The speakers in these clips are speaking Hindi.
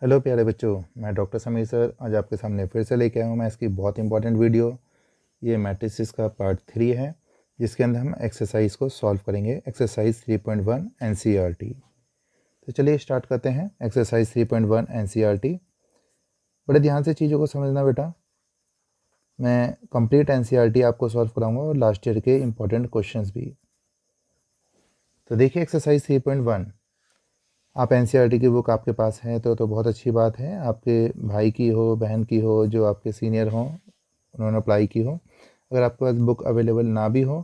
हेलो प्यारे बच्चों, मैं डॉक्टर समीर सर आज आपके सामने फिर से लेके आया हूँ मैं इसकी बहुत इंपॉर्टेंट वीडियो। ये मैट्रिसेस का पार्ट 3 है जिसके अंदर हम एक्सरसाइज को सॉल्व करेंगे। Exercise 3.1 NCERT. तो चलिए स्टार्ट करते हैं। Exercise 3.1 NCERT. बड़े ध्यान से चीज़ों को समझना बेटा। मैं कंप्लीट एनसीईआरटी आपको सॉल्व कराऊंगा और लास्ट ईयर के इंपॉर्टेंट क्वेश्चंस भी। तो देखिए एक्सरसाइज 3.1। आप एनसीईआरटी की बुक आपके पास है तो बहुत अच्छी बात है। आपके भाई की हो, बहन की हो, जो आपके सीनियर हों, उन्होंने अप्लाई की हो। अगर आपके पास बुक अवेलेबल ना भी हो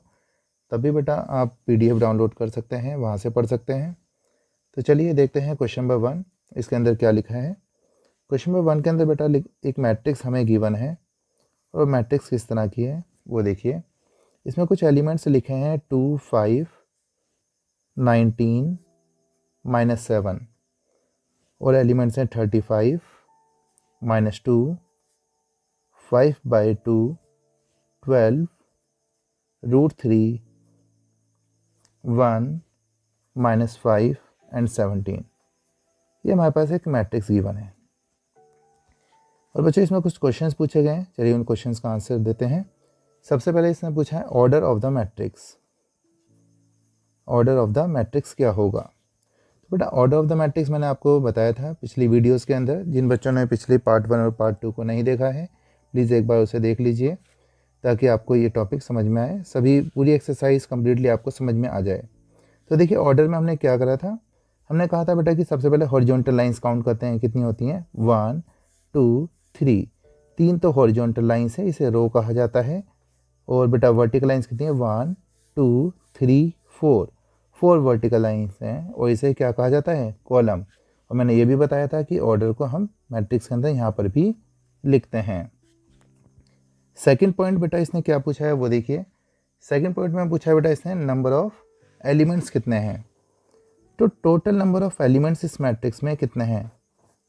तब भी बेटा आप पीडीएफ डाउनलोड कर सकते हैं, वहाँ से पढ़ सकते हैं। तो चलिए देखते हैं क्वेश्चन नंबर 1 इसके अंदर क्या लिखा है। क्वेश्चन नंबर 1 के अंदर बेटा एक मैट्रिक्स हमें गिवन है और मैट्रिक्स किस तरह की है वो देखिए। इसमें कुछ एलिमेंट्स लिखे हैं 2, 5, 19, -7 और एलिमेंट्स हैं 35, -2, 5/2, 12, √3, 1, -5 एंड 17। ये हमारे पास एक मैट्रिक्स गिवन है और बच्चों इसमें कुछ क्वेश्चंस पूछे गए हैं। चलिए उन क्वेश्चंस का आंसर देते हैं। सबसे पहले इसने पूछा है order of the matrix. Order of the matrix क्या होगा? तो बेटा ऑर्डर ऑफ द मैट्रिक्स मैंने आपको बताया था पिछली वीडियोस के अंदर। जिन बच्चों ने पिछले पार्ट 1 और पार्ट 2 को नहीं देखा है प्लीज़ एक बार उसे देख लीजिए ताकि आपको ये टॉपिक समझ में आए, सभी पूरी एक्सरसाइज कम्प्लीटली आपको समझ में आ जाए। तो देखिए ऑर्डर में हमने क्या करा था, हमने कहा था बेटा कि सबसे पहले हॉरिजॉन्टल लाइंस काउंट करते हैं, कितनी होती हैं 1, 2, 3। 3 तो हॉरिजॉन्टल लाइंस है, इसे रो कहा जाता है। और बेटा वर्टिकल लाइंस कितनी है 1, 2, 3, 4। 4 वर्टिकल लाइंस हैं और इसे क्या कहा जाता है कॉलम। और मैंने ये भी बताया था कि ऑर्डर को हम मैट्रिक्स के अंदर यहाँ पर भी लिखते हैं। सेकंड पॉइंट बेटा इसने क्या पूछा है वो देखिए। सेकंड पॉइंट में पूछा है बेटा इसने नंबर ऑफ एलिमेंट्स कितने हैं। तो टोटल नंबर ऑफ एलिमेंट्स इस मैट्रिक्स में कितने हैं।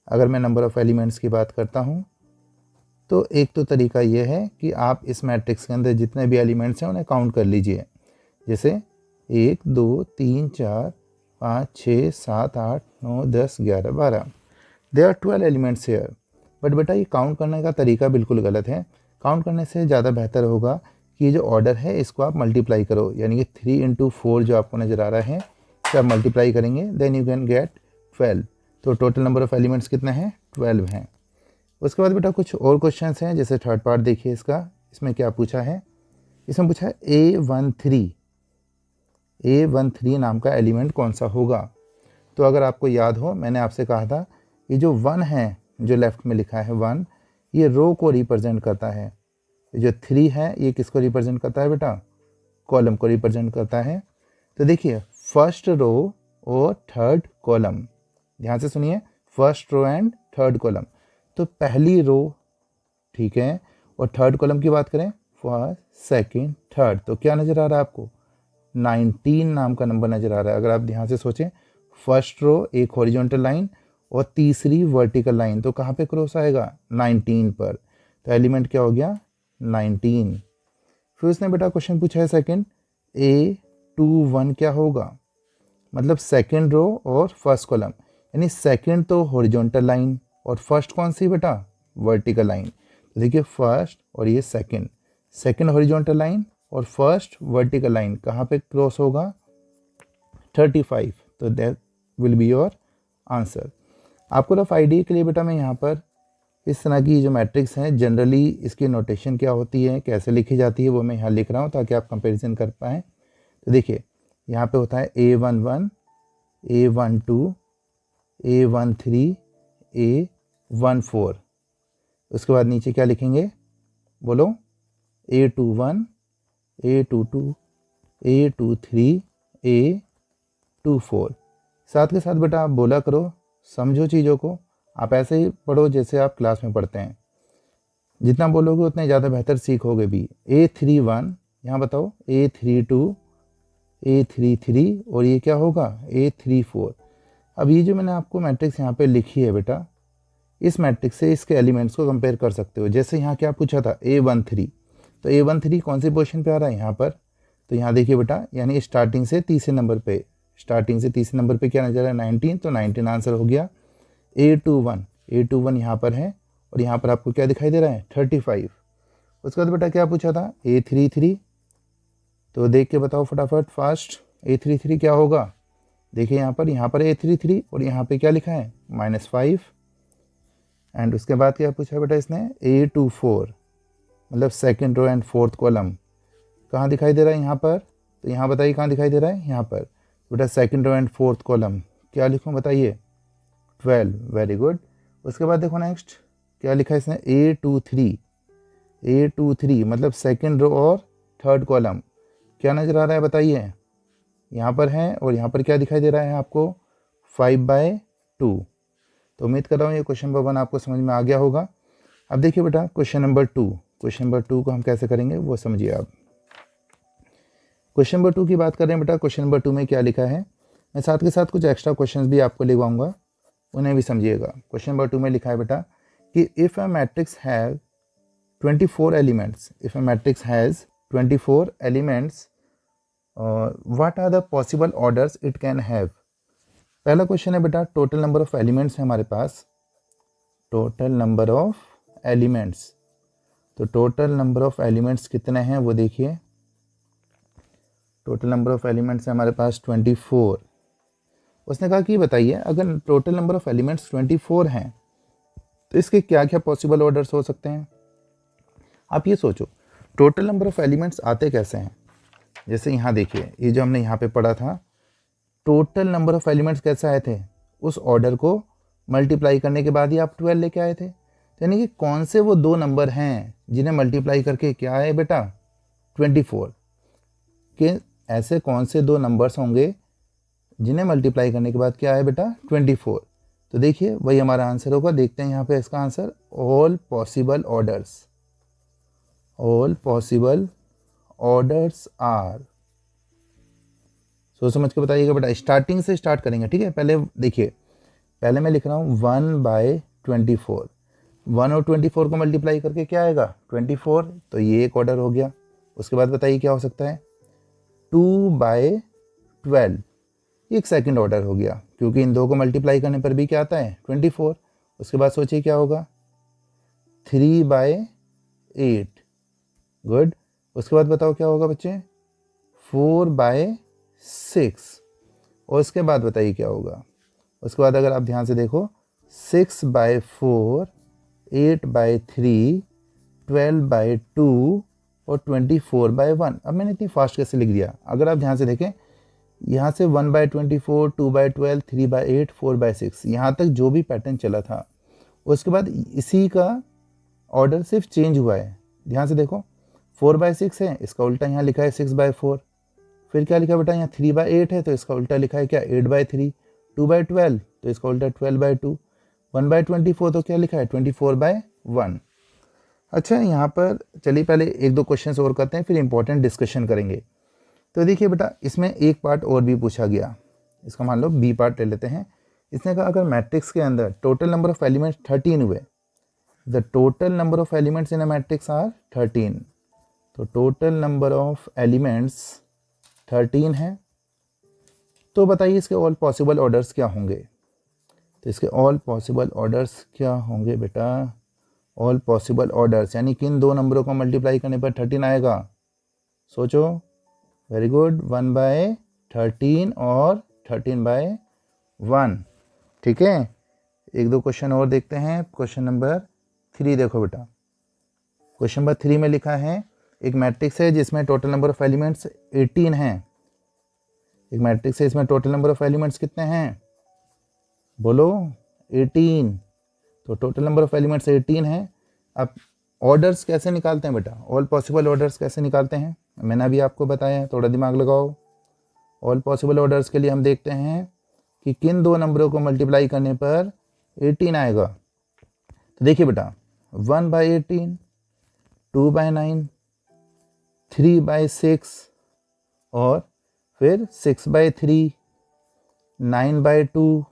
अगर मैं नंबर ऑफ एलिमेंट्स की बात करता हूँ तो एक तो तरीका ये है कि आप इस मैट्रिक्स के अंदर जितने भी एलिमेंट्स हैं उन्हें काउंट कर लीजिए। जैसे 1, 2, 3, 4, 5, 6, 7, 8, 9, 10, 11, 12। There are 12 elements here. But बेटा ये काउंट करने का तरीका बिल्कुल गलत है। काउंट करने से ज़्यादा बेहतर होगा कि ये जो ऑर्डर है इसको आप मल्टीप्लाई करो, यानी कि 3 × 4 जो आपको नज़र आ रहा है इसे आप मल्टीप्लाई करेंगे देन यू कैन गेट 12। तो टोटल नंबर ऑफ एलिमेंट्स कितने हैं 12 हैं। उसके बाद बेटा कुछ और क्वेश्चंस हैं, जैसे थर्ड पार्ट देखिए इसका। इसमें क्या पूछा है, इसमें पूछा है A13 नाम का एलिमेंट कौन सा होगा। तो अगर आपको याद हो मैंने आपसे कहा था ये जो 1 है जो लेफ्ट में लिखा है 1, ये रो को रिप्रेजेंट करता है। जो 3 है ये किसको रिप्रेजेंट करता है बेटा कॉलम को रिप्रेजेंट करता है। तो देखिए फर्स्ट रो और थर्ड कॉलम, ध्यान से सुनिए, first row and third column. तो पहली रो ठीक है और थर्ड कॉलम की बात करें फर्स्ट, सेकंड, थर्ड, तो क्या नज़र आ रहा है आपको 19 नाम का नंबर नज़र आ रहा है। अगर आप ध्यान से सोचें फर्स्ट रो एक हॉरिजॉन्टल लाइन और तीसरी वर्टिकल लाइन, तो कहाँ पे क्रॉस आएगा 19 पर। तो एलिमेंट क्या हो गया 19। फिर उसने बेटा क्वेश्चन पूछा है सेकंड A21 क्या होगा, मतलब सेकंड रो और फर्स्ट कॉलम, यानी सेकंड तो हॉरिजॉन्टल लाइन और फर्स्ट कौन सी बेटा वर्टिकल लाइन। तो देखिए फर्स्ट और ये सेकंड हॉरिजॉन्टल लाइन और फर्स्ट वर्टिकल लाइन कहाँ पे क्रॉस होगा 35। तो that will be your answer. आपको रफ आइडिया के लिए बेटा मैं यहाँ पर इस तरह की जो मैट्रिक्स हैं जनरली इसकी नोटेशन क्या होती है, कैसे लिखी जाती है, वो मैं यहाँ लिख रहा हूँ ताकि आप कंपैरिजन कर पाएँ। तो देखिए यहाँ पे होता है A11, A12, A13, A14। उसके बाद नीचे क्या लिखेंगे बोलो A21, A22, A23, A24। साथ के साथ बेटा आप बोला करो, समझो चीज़ों को, आप ऐसे ही पढ़ो जैसे आप क्लास में पढ़ते हैं। जितना बोलोगे उतने ज़्यादा बेहतर सीखोगे भी। A31 यहाँ बताओ, A32, A33 और ये क्या होगा A34। अब ये जो मैंने आपको मैट्रिक्स यहाँ पे लिखी है बेटा, इस मैट्रिक्स से इसके एलिमेंट्स को कंपेयर कर सकते हो। जैसे यहाँ क्या पूछा था A13, तो A13 कौन सी पोजीशन पे आ रहा है यहाँ पर, तो यहाँ देखिए बेटा, यानी स्टार्टिंग से तीसरे नंबर पे क्या नज़र है 19, तो 19 आंसर हो गया। A21 A21 यहाँ पर है और यहाँ पर आपको क्या दिखाई दे रहा है 35। उसके बाद बेटा क्या पूछा था A33, तो देख के बताओ फटाफट फास्ट, A33 क्या होगा। देखिए यहाँ पर A33 और यहाँ पे क्या लिखा है -5। एंड उसके बाद क्या पूछा बेटा इसने A24, मतलब second row and fourth column कहाँ दिखाई दे रहा है यहाँ पर, तो यहाँ बताइए कहाँ दिखाई दे रहा है यहाँ पर। बेटा second row and fourth column क्या लिखूँ बताइए 12, वेरी गुड। उसके बाद देखो नेक्स्ट क्या लिखा है इसने A23 मतलब सेकेंड रो और थर्ड कॉलम क्या नज़र आ रहा है बताइए, यहाँ पर है और यहाँ पर क्या दिखाई दे रहा है आपको 5/2। तो उम्मीद कर रहा हूँ ये क्वेश्चन नंबर 1 आपको समझ में आ गया होगा। अब देखिए बेटा क्वेश्चन नंबर 2 को हम कैसे करेंगे वो समझिए आप। क्वेश्चन नंबर 2 की बात कर रहे हैं बेटा। क्वेश्चन नंबर 2 में क्या लिखा है, मैं साथ के साथ कुछ एक्स्ट्रा क्वेश्चंस भी आपको लिखवाऊंगा, उन्हें भी समझिएगा। क्वेश्चन नंबर 2 में लिखा है बेटा कि if a matrix have 24 elements, if a matrix has 24 elements what are the possible orders it can have. पहला क्वेश्चन है बेटा टोटल नंबर ऑफ एलिमेंट्स है हमारे पास, टोटल नंबर ऑफ एलिमेंट्स। तो टोटल नंबर ऑफ एलिमेंट्स कितने हैं वो देखिए, टोटल नंबर ऑफ एलिमेंट्स है हमारे पास 24। उसने कहा कि बताइए अगर टोटल नंबर ऑफ एलिमेंट्स 24 हैं तो इसके क्या क्या पॉसिबल ऑर्डर्स हो सकते हैं। आप ये सोचो टोटल नंबर ऑफ एलिमेंट्स आते कैसे हैं। जैसे यहाँ देखिए ये जो हमने यहाँ पे पढ़ा था, टोटल नंबर ऑफ एलिमेंट्स कैसे आए थे, उस ऑर्डर को मल्टीप्लाई करने के बाद ही आप 12 लेके आए थे। यानी कि कौन से वो दो नंबर हैं जिन्हें मल्टीप्लाई करके क्या आए बेटा 24, के ऐसे कौन से दो नंबर्स होंगे जिन्हें मल्टीप्लाई करने के बाद क्या आए बेटा 24। तो देखिए वही हमारा आंसर होगा। देखते हैं यहाँ पे इसका answer, all possible orders, all possible orders are. सोच समझ के बताइएगा बेटा, स्टार्टिंग से स्टार्ट करेंगे ठीक है। पहले देखिए, पहले मैं लिख रहा हूँ 1/24, 1 और 24 को मल्टीप्लाई करके क्या आएगा 24, तो ये एक ऑर्डर हो गया। उसके बाद बताइए क्या हो सकता है 2/12, ये एक सेकंड ऑर्डर हो गया क्योंकि इन दो को मल्टीप्लाई करने पर भी क्या आता है 24। उसके बाद सोचिए क्या होगा 3/8, गुड। उसके बाद बताओ क्या होगा बच्चे 4/6, और उसके बाद बताइए क्या होगा। उसके बाद अगर आप ध्यान से देखो 6/4, 8/3, 12/2 और 24/1। अब मैंने इतनी फास्ट कैसे लिख दिया, अगर आप ध्यान से देखें यहाँ से 1/24, 2/12, 3/8, 4/6 यहाँ तक जो भी पैटर्न चला था उसके बाद इसी का ऑर्डर सिर्फ चेंज हुआ है। ध्यान से देखो 4/6 है, इसका उल्टा यहाँ लिखा है 6/4। फिर क्या लिखा बेटा यहाँ 3/8 है तो इसका उल्टा लिखा है क्या 8/3, 2/12 तो इसका उल्टा 12/2, 1/24 तो क्या लिखा है 24/1। अच्छा यहाँ पर चलिए पहले एक दो क्वेश्चंस और करते हैं फिर इंपॉर्टेंट डिस्कशन करेंगे। तो देखिए बेटा इसमें एक पार्ट और भी पूछा गया, इसका मान लो बी पार्ट ले लेते हैं। इसने कहा अगर मैट्रिक्स के अंदर टोटल नंबर ऑफ एलिमेंट्स 13 हुए, the total number of elements in a matrix are 13। तो टोटल नंबर ऑफ एलिमेंट्स 13 है, तो बताइए इसके ऑल पॉसिबल ऑर्डर्स क्या होंगे। तो इसके ऑल पॉसिबल ऑर्डर्स क्या होंगे बेटा, ऑल पॉसिबल ऑर्डर्स यानी किन दो नंबरों को मल्टीप्लाई करने पर 13 आएगा, सोचो। वेरी गुड, 1/13 और 13/1, ठीक है। एक दो क्वेश्चन और देखते हैं। क्वेश्चन नंबर 3 देखो बेटा, क्वेश्चन नंबर 3 में लिखा है एक मैट्रिक्स है जिसमें टोटल नंबर ऑफ एलिमेंट्स 18 हैं। एक मैट्रिक्स है इसमें टोटल नंबर ऑफ एलिमेंट्स कितने हैं बोलो 18। तो टोटल नंबर ऑफ एलिमेंट्स 18 हैं। अब ऑर्डर्स कैसे निकालते हैं बेटा, ऑल पॉसिबल ऑर्डर्स कैसे निकालते हैं मैंने अभी आपको बताया है, थोड़ा दिमाग लगाओ। ऑल पॉसिबल ऑर्डर्स के लिए हम देखते हैं कि किन दो नंबरों को मल्टीप्लाई करने पर 18 आएगा। तो देखिए बेटा 1/18, 2/9, 3/6 और फिर 6/3, 9/2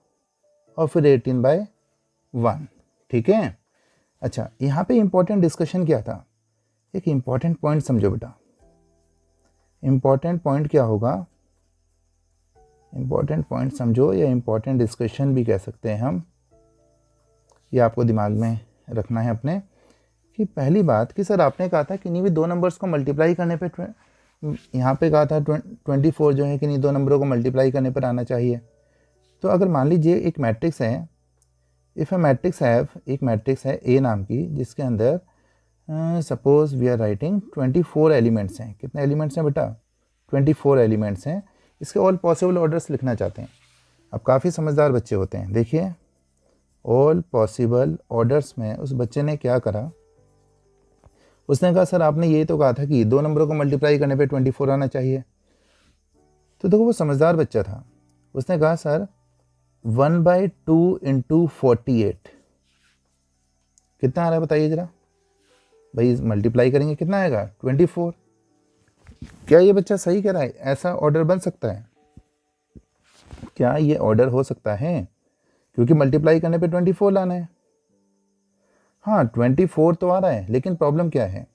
और फिर 18/1, ठीक है। अच्छा यहाँ पे इंपॉर्टेंट डिस्कशन क्या था, एक इंपॉर्टेंट पॉइंट समझो बेटा। इंपॉर्टेंट पॉइंट क्या होगा, इंपॉर्टेंट पॉइंट समझो या इंपॉर्टेंट डिस्कशन भी कह सकते हैं हम। ये आपको दिमाग में रखना है अपने कि पहली बात कि सर आपने कहा था कि नहीं भी दो नंबर्स को मल्टीप्लाई करने पे यहाँ पे कहा था 24 जो है कि नहीं दो नंबरों को मल्टीप्लाई करने पर आना चाहिए। तो अगर मान लीजिए एक मैट्रिक्स है, इफ़ ए मैट्रिक्स हैव, एक मैट्रिक्स है ए नाम की जिसके अंदर suppose we are writing 24 elements हैं। कितने एलिमेंट्स हैं बेटा? 24 एलिमेंट्स हैं। इसके ऑल पॉसिबल ऑर्डर्स लिखना चाहते हैं। अब काफ़ी समझदार बच्चे होते हैं। देखिए ऑल पॉसिबल ऑर्डर्स में उस बच्चे ने क्या करा, उसने कहा सर आपने ये तो कहा था कि दो नंबरों को मल्टीप्लाई करने पे 24 आना चाहिए। तो देखो वो समझदार बच्चा था, उसने कहा सर 1/2 × 48 कितना आ रहा है बताइए ज़रा भाई, मल्टीप्लाई करेंगे कितना आएगा? 24। क्या ये बच्चा सही कह रहा है? ऐसा ऑर्डर बन सकता है? क्या ये ऑर्डर हो सकता है? क्योंकि मल्टीप्लाई करने पे 24 लाना है। हाँ 24 तो आ रहा है, लेकिन प्रॉब्लम क्या है,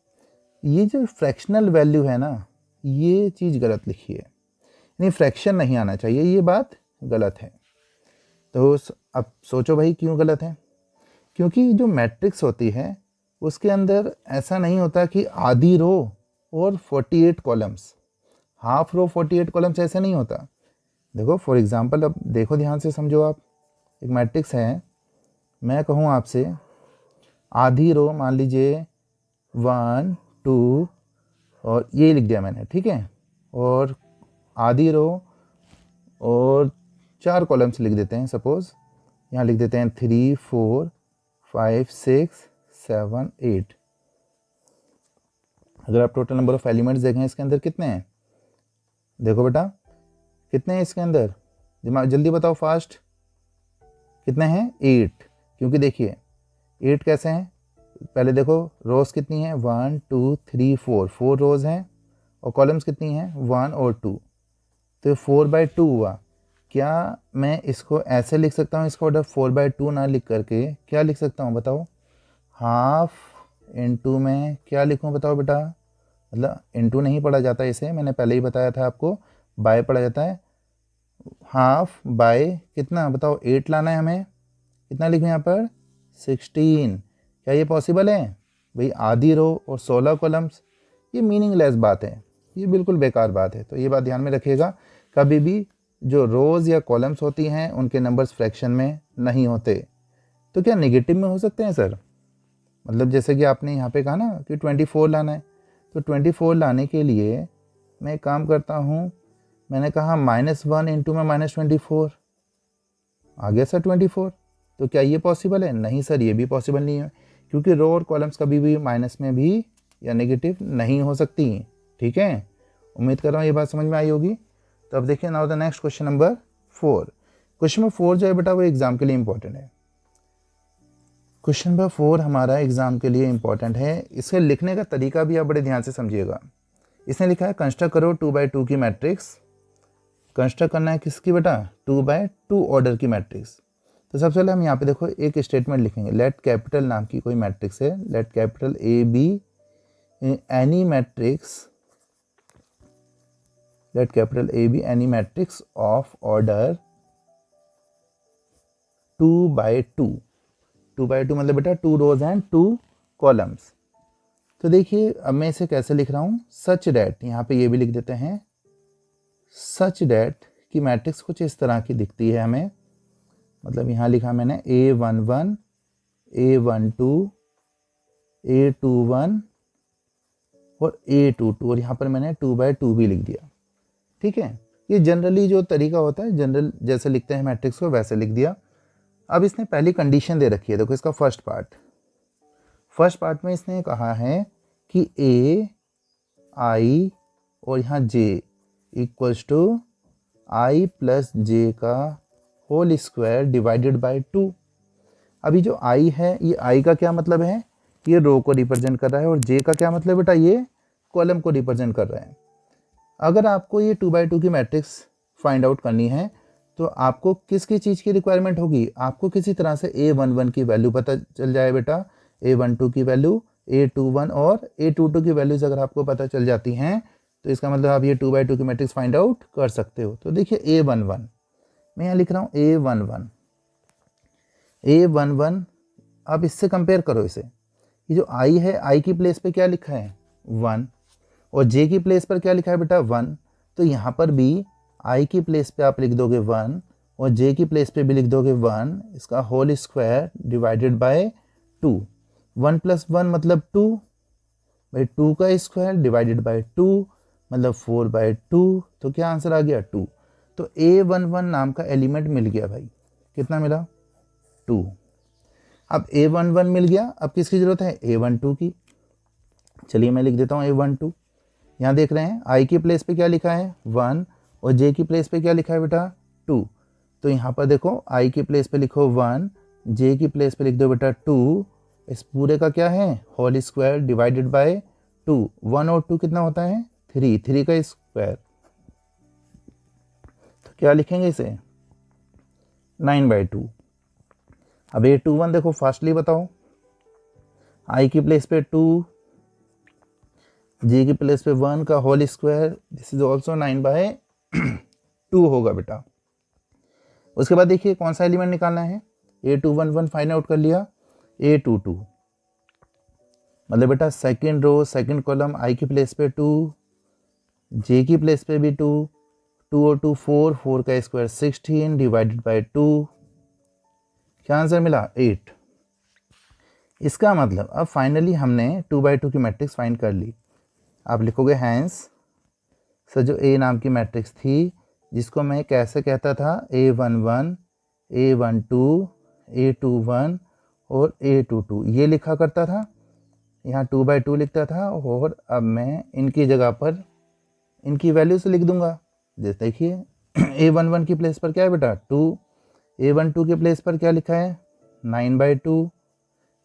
ये जो फ्रैक्शनल वैल्यू है ना, ये चीज़ गलत लिखी है। नहीं, फ्रैक्शन नहीं आना चाहिए, ये बात गलत है। तो अब सोचो भाई क्यों गलत है? क्योंकि जो मैट्रिक्स होती है उसके अंदर ऐसा नहीं होता कि आधी रो और 48 कॉलम्स, हाफ रो 48 कॉलम्स, ऐसे नहीं होता। देखो फॉर एग्जांपल, अब देखो ध्यान से समझो आप, एक मैट्रिक्स है, मैं कहूँ आपसे आधी रो मान लीजिए 1 2 और ये लिख दिया मैंने, ठीक है, और आधी रो और 4 कॉलम्स लिख देते हैं। सपोज यहाँ लिख देते हैं 3 4 5 6 7 8। अगर आप टोटल नंबर ऑफ एलिमेंट्स देखें इसके अंदर कितने हैं, देखो बेटा कितने हैं इसके अंदर, दिमाग जल्दी बताओ फास्ट, कितने हैं? 8। क्योंकि देखिए 8 कैसे हैं, पहले देखो रोज कितनी हैं, 1 2 3 4, 4 रोज हैं, और कॉलम्स कितनी हैं, 1 और 2, तो 4/2 हुआ। क्या मैं इसको ऐसे लिख सकता हूँ, इसका ऑर्डर 4/2 ना लिख करके क्या लिख सकता हूँ बताओ? हाफ इनटू में क्या लिखूँ बताओ बेटा? मतलब इनटू नहीं पढ़ा जाता इसे, मैंने पहले ही बताया था आपको, बाय पढ़ा जाता है। हाफ बाय कितना बताओ? 8 लाना है हमें, कितना लिखूँ यहाँ पर? 16। क्या ये पॉसिबल है भाई? आधी रो और 16 कॉलम्स, ये मीनिंगलेस बात है, ये बिल्कुल बेकार बात है। तो ये बात ध्यान में रखिएगा, कभी भी जो रोज़ या कॉलम्स होती हैं उनके नंबर्स फ्रैक्शन में नहीं होते। तो क्या नेगेटिव में हो सकते हैं सर? मतलब जैसे कि आपने यहाँ पे कहा ना कि 24 लाना है, तो 24 लाने के लिए मैं एक काम करता हूँ, मैंने कहा -1 इंटू में -24 आ गया सर 24। तो क्या ये पॉसिबल है? नहीं सर, ये भी पॉसिबल नहीं है, क्योंकि रो और कॉलम्स कभी भी माइनस में भी या नेगेटिव नहीं हो सकती। ठीक है, उम्मीद कर रहा हूँ ये बात समझ में आई होगी। तो अब देखिए now the next question number 4। Question number 4 जो है बेटा वो एग्जाम के लिए इंपॉर्टेंट है। क्वेश्चन नंबर 4 हमारा एग्जाम के लिए इंपॉर्टेंट है। इसके लिखने का तरीका भी आप बड़े ध्यान से समझिएगा। इसने लिखा है कंस्ट्रक्ट करो 2/2 की मैट्रिक्स। कंस्ट्रक्ट करना है किसकी बेटा? 2/2 ऑर्डर की मैट्रिक्स। तो सबसे पहले हम यहाँ पे देखो एक स्टेटमेंट लिखेंगे, लेट कैपिटल नाम की कोई मैट्रिक्स है, late capital A B any matrix, late capital A B any matrix of order 2/2। 2/2 मतलब बेटा 2 रोज एंड 2 कॉलम्स। तो देखिए अब मैं इसे कैसे लिख रहा हूँ, सच डैट, यहाँ पे ये भी लिख देते हैं, सच डैट की मैट्रिक्स कुछ इस तरह की दिखती है हमें। मतलब यहाँ लिखा मैंने A11 A12 A21 और A22, और यहाँ पर मैंने 2/2 भी लिख दिया। ठीक है, ये जनरली जो तरीका होता है, जनरल जैसे लिखते हैं मैट्रिक्स को वैसे लिख दिया। अब इसने पहली कंडीशन दे रखी है, देखो इसका फर्स्ट पार्ट में इसने कहा है कि A I और यहाँ J equals to I + J का होल स्क्वायर डिवाइडेड बाय 2। अभी जो I है, ये I का क्या मतलब है? ये रो को रिप्रेजेंट कर रहा है, और J का क्या मतलब बेटा? ये कॉलम को रिप्रेजेंट कर रहा है। अगर आपको ये 2/2 की मैट्रिक्स फाइंड आउट करनी है तो आपको किसकी चीज़ की रिक्वायरमेंट होगी? आपको किसी तरह से A11 की वैल्यू पता चल जाए बेटा, A12 की वैल्यू, A21 और A22 की वैल्यूज अगर आपको पता चल जाती हैं तो इसका मतलब आप ये 2/2 की मैट्रिक्स फाइंड आउट कर सकते हो। तो देखिए A11, मैं यहाँ लिख रहा हूँ A11 अब इससे कंपेयर करो इसे, ये जो आई है, आई की प्लेस पे क्या लिखा है 1, और जे की प्लेस पर क्या लिखा है बेटा 1, तो यहाँ पर भी आई की प्लेस पे आप लिख दोगे 1 और जे की प्लेस पे भी लिख दोगे 1, इसका होल स्क्वायर डिवाइडेड बाय 2। 1 + 1 मतलब 2, भाई 2 का स्क्वायर डिवाइडेड बाय 2 मतलब 4/2, तो क्या आंसर आ गया 2। तो A11 नाम का एलिमेंट मिल गया भाई, कितना मिला 2। अब A11 मिल गया, अब किसकी ज़रूरत है A12 की। चलिए मैं लिख देता हूँ A12। यहाँ देख रहे हैं आई की प्लेस पे क्या लिखा है 1 और जे की प्लेस पे क्या लिखा है बेटा 2, तो यहाँ पर देखो आई की प्लेस पे लिखो 1, जे की प्लेस पे लिख दो बेटा 2, इस पूरे का क्या है होल स्क्वायर डिवाइडेड बाय 2। 1 और 2 कितना होता है 3, 3 का स्क्वायर, तो क्या लिखेंगे इसे 9/2। अब A21 देखो फास्टली बताओ, आई की प्लेस पे 2, जे की प्लेस पे 1 का whole square, this is also 9/2 होगा बेटा। उसके बाद देखिए कौन सा एलिमेंट निकालना है, A211 फाइंड आउट कर लिया, A22 मतलब बेटा सेकंड रो सेकंड कॉलम, आई की प्लेस पे 2, जे की प्लेस पे भी 2, 2 और 2 4, 4 का स्क्वायर 16 डिवाइडेड बाय 2, क्या आंसर मिला 8। इसका मतलब अब फाइनली हमने 2/2 की मैट्रिक्स फाइंड कर ली। आप लिखोगे हैंस सर जो ए नाम की मैट्रिक्स थी जिसको मैं कैसे कहता था A11, A12, A21 और A22 ये लिखा करता था, यहाँ 2/2 लिखता था, और अब मैं इनकी जगह पर इनकी वैल्यू से लिख दूंगा। जैसे देखिए A11 की प्लेस पर क्या है बेटा 2, A12 के प्लेस पर क्या लिखा है 9/2,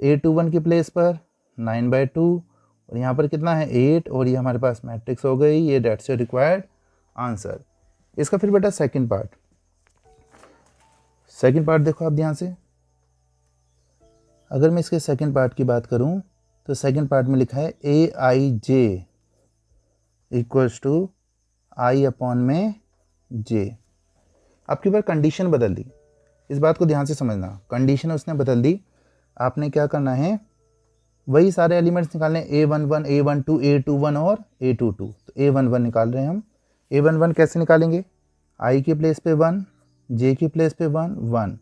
A21 की प्लेस पर 9/2 और यहाँ पर कितना है 8, और ये हमारे पास मैट्रिक्स हो गई, ये दैट्स योर रिक्वायर्ड आंसर। इसका फिर बेटा सेकंड पार्ट देखो आप ध्यान से, अगर मैं इसके सेकंड पार्ट की बात करूं तो सेकंड पार्ट में लिखा है AIJ इक्वल्स टू I/J। आपकी बार कंडीशन बदल दी, इस बात को ध्यान से समझना, कंडीशन उसने बदल दी। आपने क्या करना है वही सारे एलिमेंट्स निकालने, A11, A12, A21 और A22। तो A11 निकाल रहे हैं हम। A11 कैसे निकालेंगे, आई की प्लेस पे 1, जे की प्लेस पे 1, 1।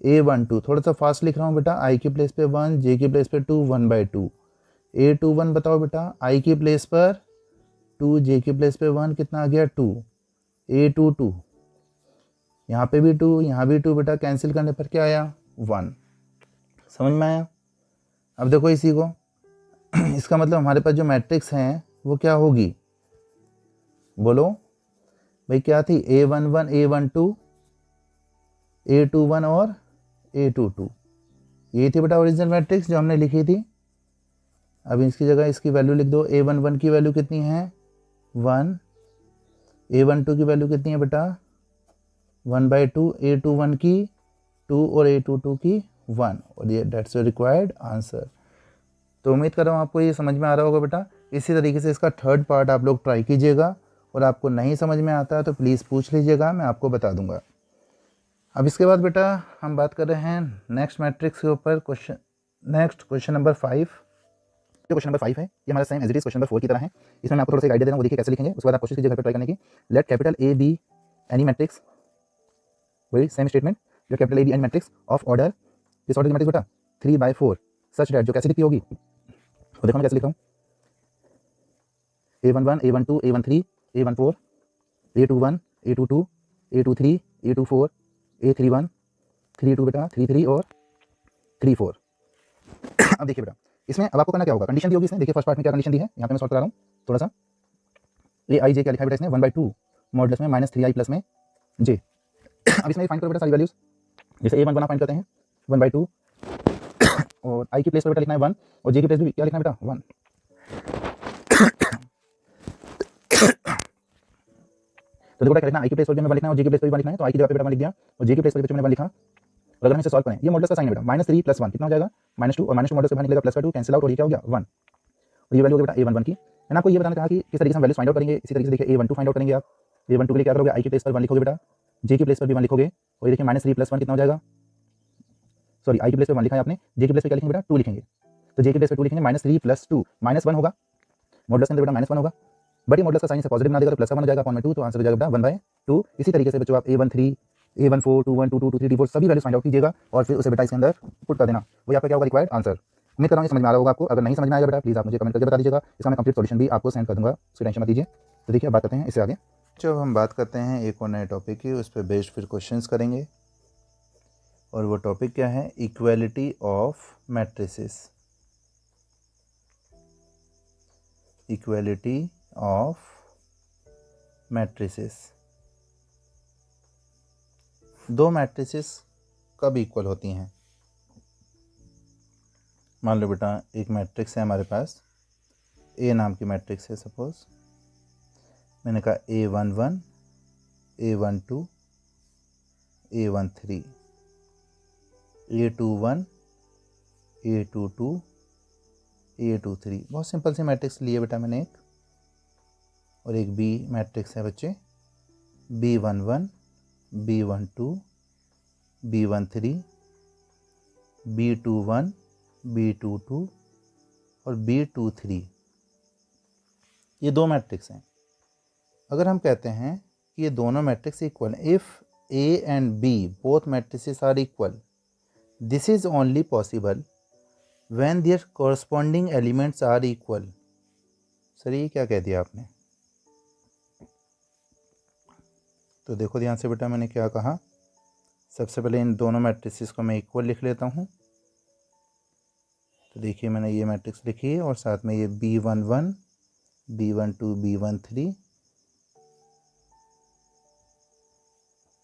A12 थोड़ा सा फास्ट लिख रहा हूँ बेटा, आई की प्लेस पे 1, जे की प्लेस पे 2, 1/2। A21 बताओ बेटा, आई की प्लेस पर 2, जे की प्लेस पे 1, कितना आ गया 2। A22 यहाँ पे भी 2, यहाँ भी 2 बेटा, कैंसिल करने पर क्या आया 1। समझ में आया। अब देखो इसी को इसका मतलब हमारे पास जो मैट्रिक्स हैं वो क्या होगी, बोलो भाई क्या थी A11, A12, A21 और A22, ये थी बेटा ओरिजिनल मैट्रिक्स जो हमने लिखी थी। अब इसकी जगह इसकी वैल्यू लिख दो, A11 की वैल्यू कितनी है 1, A12 की वैल्यू कितनी है बेटा 1/2, A21 की 2 और A22 की 1, और ये दैट्स योर रिक्वायर्ड आंसर। तो उम्मीद कर रहा हूँ आपको ये समझ में आ रहा होगा बेटा। इसी तरीके से इसका थर्ड पार्ट आप लोग ट्राई कीजिएगा, और आपको नहीं समझ में आता है तो प्लीज़ पूछ लीजिएगा, मैं आपको बता दूंगा। अब इसके बाद बेटा हम बात कर रहे हैं नेक्स्ट मैट्रिक्स के ऊपर, क्वेश्चन नंबर 5। जो क्वेश्चन नंबर 5 है ये हमारा same as it is question number 4 की तरह है। इसमें मैं आपको थोड़ा सा आइडिया दे रहा हूँ, वो देखिए कैसे लिखेंगे, उसके बाद आप कोशिश कीजिए घर पर ट्राई करने की। Let capital A B any matrix, वही same statement, let capital A B any matrix of order, किस ऑर्डर की मैट्रिक्स बेटा 3/4 सच दैट, जो कैसे लिखी होगी तो देखो मैं कैसे लिखता हूँ, A11, A12, A13, A14, A21, A22, A23, A24, A31, 32 बेटा 33 और 34। अब देखिए बेटा इसमें अब आपको करना क्या होगा, कंडीशन दी होगी इसने, देखिए फर्स्ट पार्ट में क्या कंडीशन दी है, यहाँ पे मैं सॉल्व करा रहा हूँ थोड़ा सा। AIJ क्या लिखा है बेटा इसने 1/2 मॉडुलस में -3i प्लस में j। अब इसमें फाइंड करो बेटा सारी वैल्यूज, जैसे A11 फाइंड करते हैं 1/2, और i की प्लेस पर बेटा लिखना है 1, और j की प्लेस भी क्या लिखना है बेटा 1। तो देखो क्या लिखना है, i की प्लेस पर भी हमें 1 लिखना है और j की प्लेस पर भी 1 लिखना है, तो i की जगह पे बेटा 1 लिख दिया और j की प्लेस पर भी मैंने 1 लिखा। और अगर हम इसे सॉल्व करें, ये मॉडुलस का साइन है बेटा -3 + 1 कितना हो जाएगा -2, और -2 मॉडुलस से बाहर निकलेगा +2, कैंसिल आउट, और ये क्या हो गया 1, और ये वैल्यू हो गया बेटा A11 की। मैंने आपको ये बताना चाहा कि किस तरीके से हम वैल्यूज फाइंड आउट करेंगे। इसी तरीके से देखिए A12 फाइंड आउट करेंगे आप। A12 के लिए क्या करोगे, i की प्लेस पर 1 लिखोगे बेटा, j की प्लेस पर भी 1 लिखोगे, और ये देखिए -3 + 1 कितना हो जाएगा सॉरी आई के प्लेस पे 1 लिखा है आपने, जे के प्लेस पे क्या लिखेंगे बेटा 2 लिखेंगे, तो जे के प्लेस पे 2 लिखेंगे -3 + 2 -1 होगा, मॉडुलस के अंदर बेटा -1 होगा, बट ये मॉडुलस का साइन से पॉजिटिव बना देगा तो प्लस का 1 हो जाएगा अपॉन में 2, तो आंसर हो जाएगा बेटा 1/2। इसी तरीके से बच्चों आप A13 A14 21 22 23 24 सभी वैल्यूज फाइंड आउट कीजिएगा और फिर उसे बेटा इसके अंदर पुट कर देना, वो आपका क्या होगा रिक्वायर्ड आंसर। उम्मीद कर रहा हूँ समझ में आ रहा होगा आपको, अगर नहीं समझ में आएगा बेटा प्लीज आप मुझे कमेंट करके बता दीजिएगा, इसका मैं कंप्लीट सॉल्यूशन भी आपको सेंड कर दूंगा, उसकी टेंशन मत लीजिए। तो देखिए बात करते हैं इससे आगे। जब हम बात करते हैं एक और नए टॉपिक की, उस पर बेस्ड फिर क्वेश्चंस करेंगे, और वो टॉपिक क्या है, equality of matrices. Equality of matrices, दो मैट्रिसेस कब इक्वल होती हैं। मान लो बेटा एक मैट्रिक्स है हमारे पास, ए नाम की मैट्रिक्स है सपोज, मैंने कहा A11 A12 A13 A21 A22 A23, बहुत सिंपल सी मैट्रिक्स लिए बेटा मैंने एक, और एक बी मैट्रिक्स है बच्चे B11 B12 B13 B21 B22 और B23, ये दो मैट्रिक्स हैं। अगर हम कहते हैं कि ये दोनों मैट्रिक्स इक्वल हैं, if A and B both matrices are equal, this is only possible when their corresponding elements are equal. Sir ये क्या कह दिया आपने, तो देखो ध्यान से बेटा मैंने क्या कहा, सबसे पहले इन दोनों मैट्रिसेस को मैं इक्वल लिख लेता हूँ। तो देखिए मैंने ये मैट्रिक्स लिखी है और साथ में ये B11 B12 B13,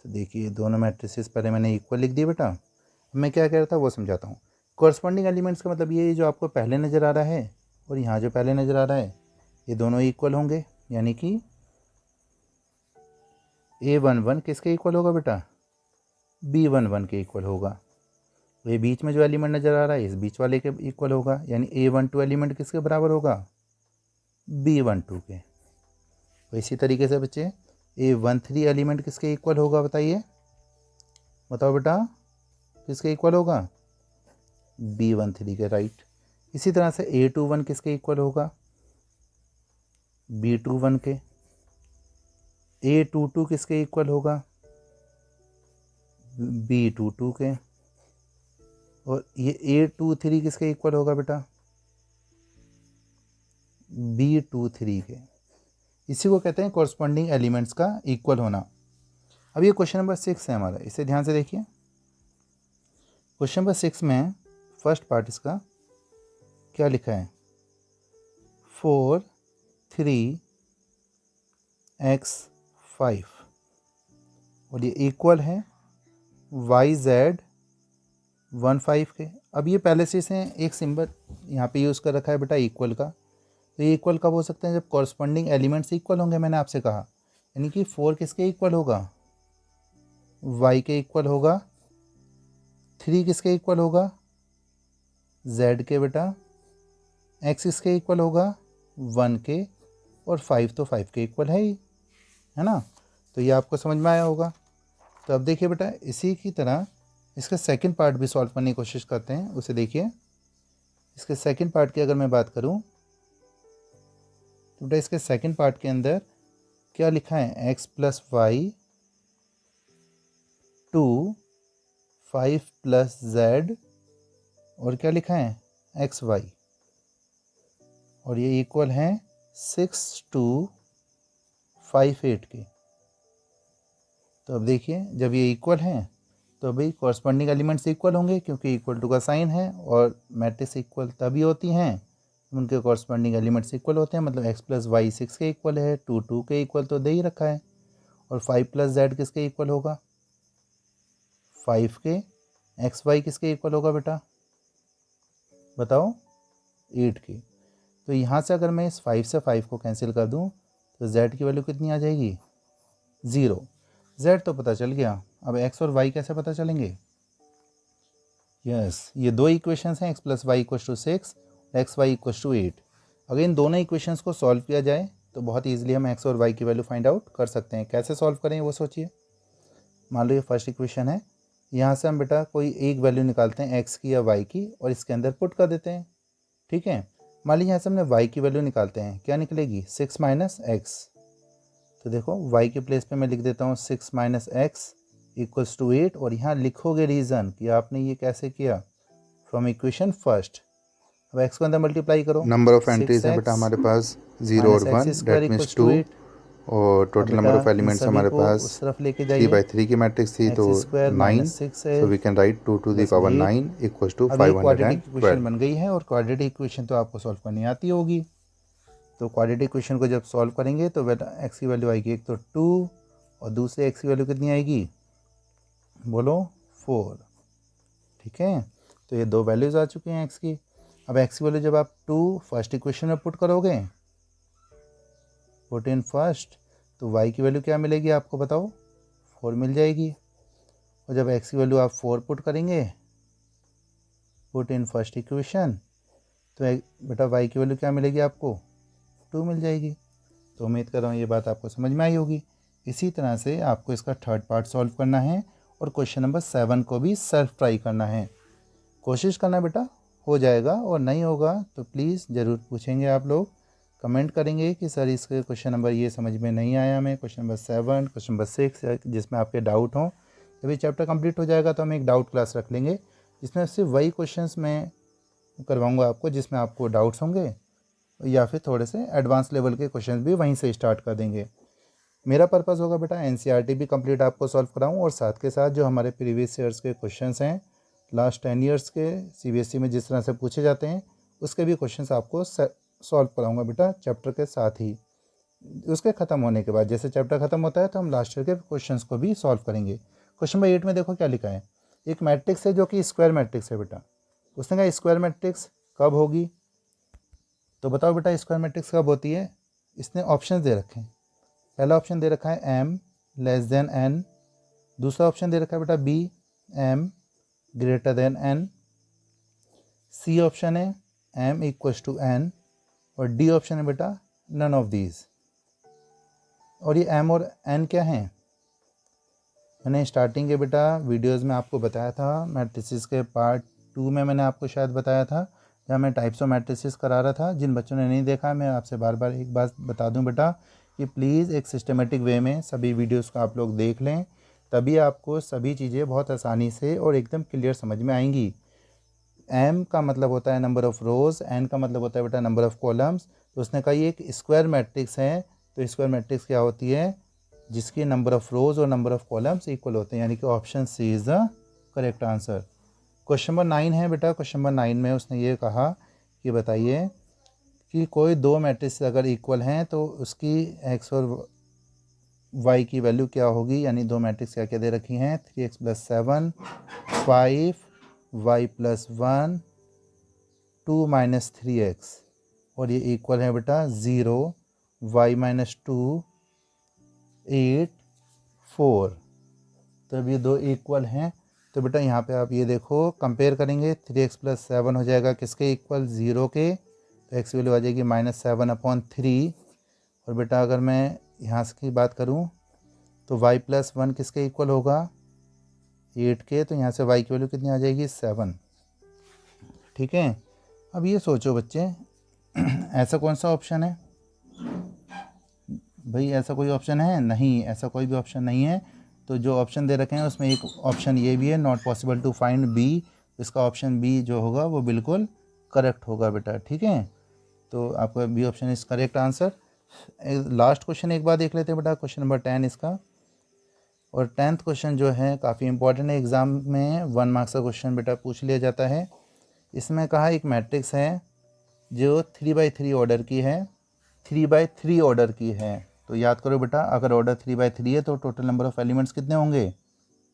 तो देखिए दोनों मैट्रिसेस पहले मैंने इक्वल लिख दिए बेटा। अब मैं क्या कह रहा था वो समझाता हूँ। कॉरस्पॉन्डिंग एलिमेंट्स का मतलब ये जो आपको पहले नज़र आ रहा है और यहाँ जो पहले नज़र आ रहा है, ये दोनों इक्वल होंगे, यानी कि A11 किसके इक्वल होगा बेटा, B11 के इक्वल होगा। तो ये बीच में जो एलिमेंट नज़र आ रहा है इस बीच वाले के इक्वल होगा, यानी A12 एलिमेंट किसके बराबर होगा, B12 के। तो इसी तरीके से बच्चे A13 एलिमेंट किसके इक्वल होगा, बताइए, बताओ बेटा किसके इक्वल होगा, B13 के, राइट। इसी तरह से A21 किसके इक्वल होगा, B21 के। A22 किसके इक्वल होगा, B22 के। और ये A23 किसके इक्वल होगा बेटा, B23 के। इसी को कहते हैं कॉरस्पॉन्डिंग एलिमेंट्स का इक्वल होना। अब ये क्वेश्चन नंबर 6 है हमारा, इसे ध्यान से देखिए। क्वेश्चन नंबर 6 में फर्स्ट पार्ट इसका क्या लिखा है, 4 3 x 5, और ये इक्वल है YZ 1 5 के। अब ये पहले से इसे एक सिंबल यहाँ पे यूज़ कर रखा है बेटा इक्वल का, तो ये इक्वल कब हो सकते हैं, जब कॉरस्पॉन्डिंग एलिमेंट्स इक्वल होंगे, मैंने आपसे कहा, यानी कि 4 किसके इक्वल होगा, y के इक्वल होगा, 3 किसके इक्वल होगा, z के बेटा, x किसके इक्वल होगा, 1 के, और 5 तो 5 के इक्वल है ही, है ना। तो ये आपको समझ में आया होगा। तो अब देखिए बेटा इसी की तरह इसका सेकंड पार्ट भी सॉल्व करने की कोशिश करते हैं, उसे देखिए। इसके सेकंड पार्ट की अगर मैं बात करूं तो बेटा इसके सेकंड पार्ट के अंदर क्या लिखा है, x + y 2 5 + z, और क्या लिखा है x y, और ये इक्वल है 6 2 5 8 के। तो अब देखिए जब ये इक्वल हैं तो भाई कॉरस्पॉन्डिंग एलिमेंट्स इक्वल होंगे, क्योंकि इक्वल टू का साइन है, और मैट्रिक्स इक्वल तभी होती हैं उनके कॉरस्पॉन्डिंग एलिमेंट्स इक्वल होते हैं। मतलब x + y 6 के इक्वल है, 2 2 के इक्वल तो दे ही रखा है, और 5 + z किसके इक्वल होगा, 5 के। x y किसके इक्वल होगा बेटा, बताओ, 8 के। तो यहाँ से अगर मैं इस 5 से 5 को कैंसिल कर दूँ तो z की वैल्यू कितनी आ जाएगी, 0। z तो पता चल गया, अब x और y कैसे पता चलेंगे, यस ये दो इक्वेशंस हैं, x + y = 6, x y = 8। अगर इन दोनों इक्वेशंस को सॉल्व किया जाए तो बहुत ईजिली हम x और y की वैल्यू फाइंड आउट कर सकते हैं। कैसे सॉल्व करें वो सोचिए। मान लो ये फर्स्ट इक्वेशन है, यहाँ से हम बेटा कोई एक वैल्यू निकालते हैं एक्स की या वाई की और इसके अंदर पुट कर देते हैं, ठीक है। मान लीजिए यहाँ से हमने वाई की वैल्यू निकालते हैं, क्या निकलेगी 6 माइनस एक्स। तो देखो वाई के प्लेस पे मैं लिख देता हूँ 6 माइनस एक्स इक्वल्स टू 8 और यहाँ लिखोगे रीज़न कि आपने ये कैसे किया, फ्रॉम इक्वेशन फर्स्ट। अब एक्स को अंदर मल्टीप्लाई करो, नंबर ऑफ एंट्रीज है बेटा हमारे पास 0 और 1, दैट मीन्स 2, और टोटल नंबर ऑफ एलिमेंट्स हमारे पास उस तरफ लेके 3/3 की मैट्रिक्स थी, तो 9, so we can write 2 to the power 9 equals to अब ये क्वाड्रेटिक 512। इक्वेशन बन गई है और क्वाड्रेटिक इक्वेशन तो आपको सॉल्व करनी आती होगी। तो क्वाड्रेटिक इक्वेशन को जब सॉल्व करेंगे तो बेटा एक्स की वैल्यू आएगी एक तो 2 और दूसरे एक्स की वैल्यू कितनी आएगी, बोलो 4, ठीक है। तो ये दो वैल्यूज़ आ चुकी हैं एक्स की। अब एक्स की वैल्यू जब आप 2 फर्स्ट इक्वेशन में पुट करोगे, पुट इन फर्स्ट, तो वाई की वैल्यू क्या मिलेगी आपको बताओ, 4 मिल जाएगी। और जब एक्स की वैल्यू आप 4 पुट करेंगे, पुट इन फर्स्ट इक्वेशन, तो बेटा वाई की वैल्यू क्या मिलेगी आपको, 2 मिल जाएगी। तो उम्मीद कर रहा हूँ ये बात आपको समझ में आई होगी। इसी तरह से आपको इसका थर्ड पार्ट सॉल्व करना है और क्वेश्चन नंबर 7 को भी सेल्फ ट्राई करना है। कोशिश करना बेटा, हो जाएगा, और नहीं होगा तो प्लीज़ ज़रूर पूछेंगे आप लोग, कमेंट करेंगे कि सर इसके क्वेश्चन नंबर ये समझ में नहीं आया हमें, क्वेश्चन नंबर 7, क्वेश्चन नंबर 6, जिसमें आपके डाउट हों। जब ये चैप्टर कंप्लीट हो जाएगा तो हम एक डाउट क्लास रख लेंगे जिसमें सिर्फ वही क्वेश्चंस मैं करवाऊंगा आपको जिसमें आपको डाउट्स होंगे, या फिर थोड़े से एडवांस लेवल के क्वेश्चंस भी वहीं से स्टार्ट कर देंगे। मेरा पर्पज़ होगा बेटा एनसीईआरटी भी कंप्लीट आपको सॉल्व कराऊं और साथ के साथ जो हमारे प्रीवियस ईयर्स के क्वेश्चंस हैं, लास्ट 10 ईयर्स के सीबीएसई में जिस तरह से पूछे जाते हैं, उसके भी क्वेश्चंस आपको सॉल्व कराऊंगा बेटा चैप्टर के साथ ही। उसके ख़त्म होने के बाद जैसे चैप्टर ख़त्म होता है तो हम लास्ट ईयर के क्वेश्चंस को भी सॉल्व करेंगे। क्वेश्चन नंबर 8 में देखो क्या लिखा है, एक मैट्रिक्स है जो कि स्क्वायर मैट्रिक्स है बेटा। उसने कहा स्क्वायर मैट्रिक्स कब होगी, तो बताओ बेटा स्क्वायर मैट्रिक्स कब होती है। इसने ऑप्शन दे रखे हैं, पहला ऑप्शन दे रखा है m लेस देन n, दूसरा ऑप्शन दे रखा है बेटा b m greater than n, c option है m इक्वल्स टू n, और डी ऑप्शन है बेटा नन ऑफ दीज। और ये m और n क्या हैं, मैंने स्टार्टिंग के बेटा वीडियोस में आपको बताया था, मैट्रिसेस के पार्ट 2 में मैंने आपको शायद बताया था, जहाँ मैं टाइप्स ऑफ मैट्रिसेस करा रहा था। जिन बच्चों ने नहीं देखा, मैं आपसे बार बार एक बात बता दूं बेटा कि प्लीज़ एक सिस्टमेटिक वे में सभी वीडियोस को आप लोग देख लें, तभी आपको सभी चीज़ें बहुत आसानी से और एकदम क्लियर समझ में आएंगी। m का मतलब होता है नंबर ऑफ़ रोज़, n का मतलब होता है बेटा नंबर ऑफ़ कॉलम्स। तो उसने कहा ये एक स्क्वायर मैट्रिक्स है, तो स्क्वायर मैट्रिक्स क्या होती है, जिसकी नंबर ऑफ़ रोज़ और नंबर ऑफ़ कॉलम्स इक्वल होते हैं, यानी कि option c is the correct answer. Question number 9 है बेटा, क्वेश्चन नंबर 9 में उसने ये कहा कि बताइए कि कोई दो मैट्रिक्स अगर इक्वल हैं तो उसकी एक्स और वाई की वैल्यू क्या होगी, यानी दो मैट्रिक्स क्या क्या दे रखी हैं, 3x + 7, 5 y + 1, 2 - 3x, और ये इक्वल है बेटा 0 y - 2 8 4। तो अब ये दो इक्वल हैं, तो बेटा यहाँ पे आप ये देखो कंपेयर करेंगे, 3x + 7 हो जाएगा किसके इक्वल, 0 के, तो x वैल्यू आ जाएगी -7/3। और बेटा अगर मैं यहाँ की बात करूँ तो y + 1 किसके इक्वल होगा, 8 के, तो यहाँ से y की वैल्यू कितनी आ जाएगी, 7, ठीक है। अब ये सोचो बच्चे ऐसा कौन सा ऑप्शन है भाई, ऐसा कोई ऑप्शन है नहीं, ऐसा कोई भी ऑप्शन नहीं है। तो जो ऑप्शन दे रखे हैं उसमें एक ऑप्शन ये भी है, not possible to find b, इसका ऑप्शन बी जो होगा वो बिल्कुल करेक्ट होगा बेटा, ठीक है। तो आपका b option is correct answer. Last question एक बार देख लेते हैं बेटा, क्वेश्चन नंबर 10 इसका। और 10th क्वेश्चन जो है काफ़ी इंपॉर्टेंट है, एग्ज़ाम में 1 मार्क्स का क्वेश्चन बेटा पूछ लिया जाता है। इसमें कहा एक मैट्रिक्स है जो 3/3 ऑर्डर की है, 3/3 ऑर्डर की है। तो याद करो बेटा, अगर ऑर्डर 3/3 है तो टोटल नंबर ऑफ़ एलिमेंट्स कितने होंगे,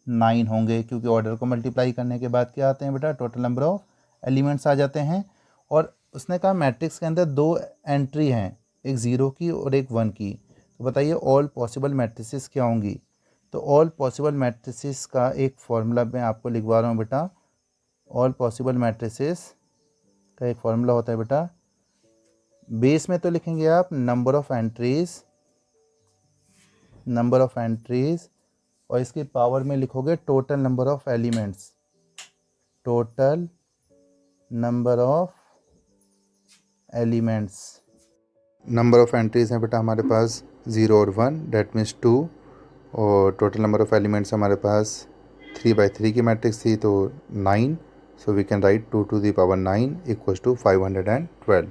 9 होंगे, क्योंकि ऑर्डर को मल्टीप्लाई करने के बाद क्या आते हैं बेटा, टोटल नंबर ऑफ़ एलिमेंट्स आ जाते हैं। और उसने कहा मैट्रिक्स के अंदर दो एंट्री हैं, एक 0 की और एक 1 की। तो बताइए ऑल पॉसिबल मैट्रिसेस क्या होंगी। तो ऑल पॉसिबल मैट्रिसेस का एक फॉर्मूला मैं आपको लिखवा रहा हूँ बेटा। ऑल पॉसिबल मैट्रिसेस का एक फॉर्मूला होता है बेटा, बेस में तो लिखेंगे आप नंबर ऑफ़ एंट्रीज़ और इसके पावर में लिखोगे total number of elements, total number of elements. Number of entries हैं बेटा हमारे पास 0 और 1, डेट मीन्स 2। और टोटल नंबर ऑफ एलिमेंट्स हमारे पास 3/3 की मैट्रिक्स थी तो 9। So we can write 2 to the power 9 equals to 512।